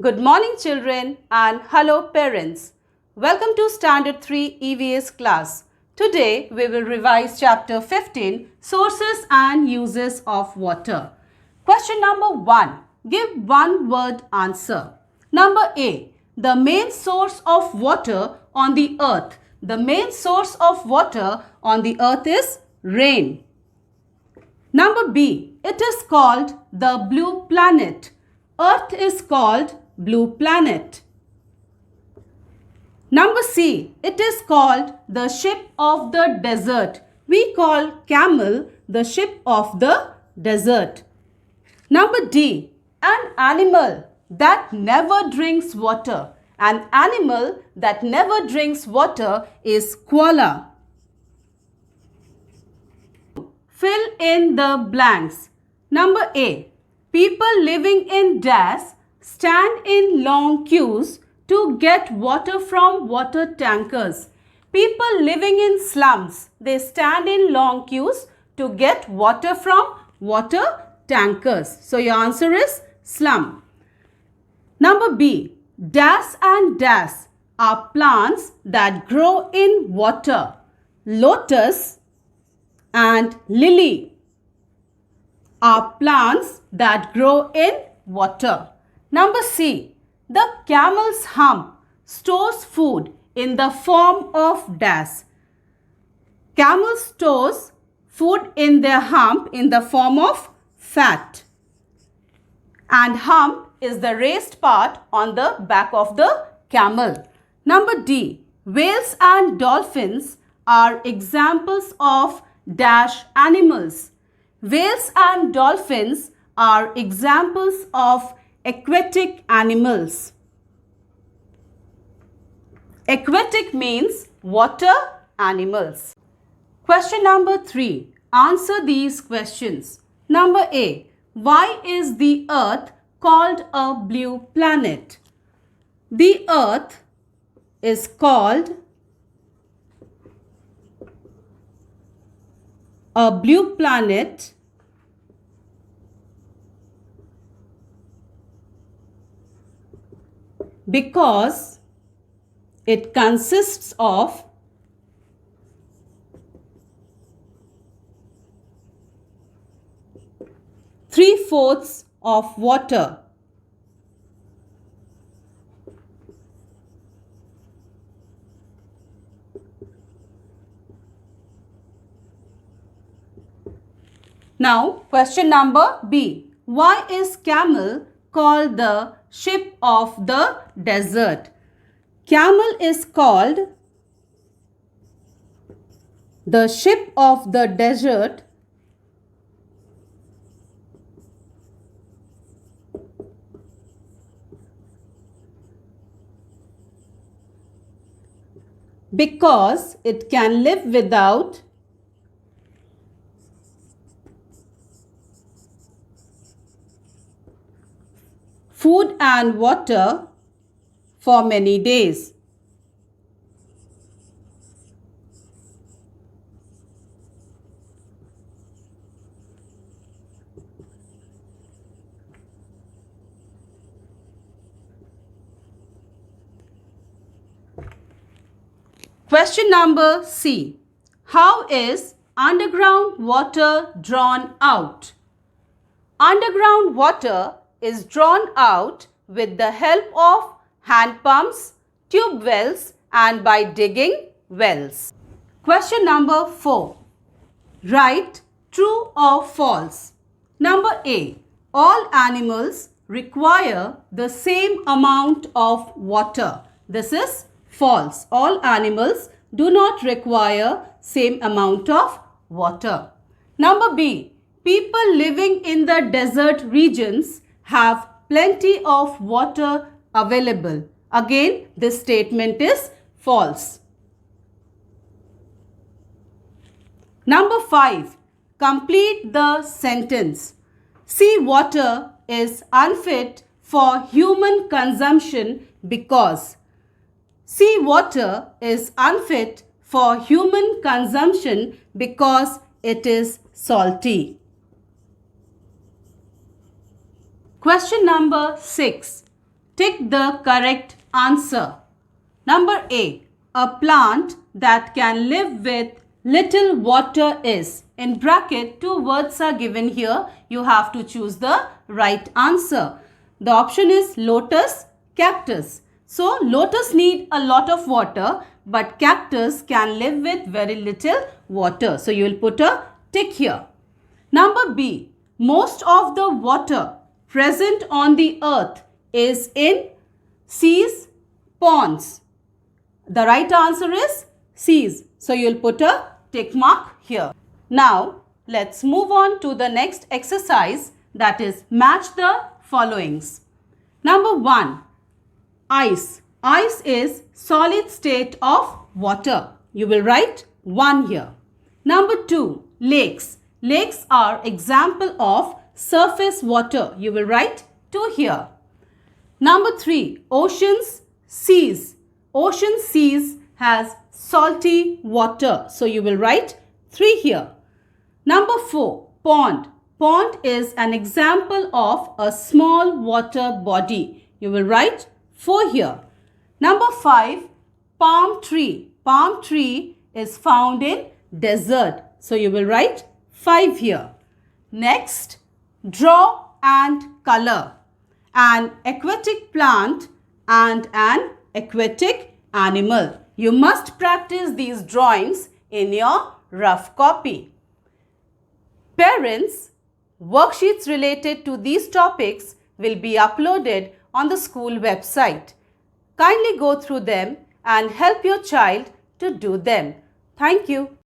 Good morning children and hello parents. Welcome to Standard 3 EVS class. Today we will revise chapter 15 Sources and Uses of Water. Question number 1. Give one word answer. Number A. The main source of water on the earth. The main source of water on the earth is rain. Number B. It is called the blue planet. Earth is called blue planet. Number C. It is called the ship of the desert. We call camel the ship of the desert. Number D. An animal that never drinks water. An animal that never drinks water is koala. Fill in the blanks. Number A. People living in dash stand in long queues to get water from water tankers. People living in slums, they stand in long queues to get water from water tankers. So your answer is slum. Number B. Dash and dash are plants that grow in water. Lotus and lily are plants that grow in water. Number C. The camel's hump stores food in the form of dash. Camel stores food in their hump in the form of fat. And hump is the raised part on the back of the camel. Number D. Whales and dolphins are examples of dash animals. Whales and dolphins are examples of aquatic animals. Aquatic means water animals. Question number 3. Answer these questions. Number A. Why is the earth called a blue planet? The earth is called a blue planet because it consists of three-fourths of water. Now, question number B. Why is camel called the ship of the desert? Camel is called the ship of the desert because it can live without food and water for many days. Question number C. How is underground water drawn out? Underground water is drawn out with the help of hand pumps, tube wells and by digging wells. Question number 4. Write true or false. Number A. All animals require the same amount of water. This is false. All animals do not require same amount of water. Number B. People living in the desert regions have plenty of water available. Again, this statement is false. Number 5. Complete the sentence. Seawater is unfit for human consumption because. Seawater is unfit for human consumption because it is salty. Question number 6. Tick the correct answer. Number A. A plant that can live with little water is. In bracket, two words are given here. You have to choose the right answer. The option is lotus, cactus. So, lotus need a lot of water, but cactus can live with very little water. So, you will put a tick here. Number B. Most of the water present on the earth is in seas, ponds. The right answer is seas. So, you will put a tick mark here. Now, let's move on to the next exercise, that is match the followings. Number 1. Ice. Ice is solid state of water. You will write 1 here. Number 2. Lakes. Lakes are example of surface water. You will write 2 here. Number 3. Oceans, seas. Ocean seas has salty water. So you will write 3 here. Number 4. Pond. Pond is an example of a small water body. You will write 4 here. Number 5. Palm tree. Palm tree is found in desert. So you will write 5 here. Next, draw and color. An aquatic plant and an aquatic animal. You must practice these drawings in your rough copy. Parents, worksheets related to these topics will be uploaded on the school website. Kindly go through them and help your child to do them. Thank you.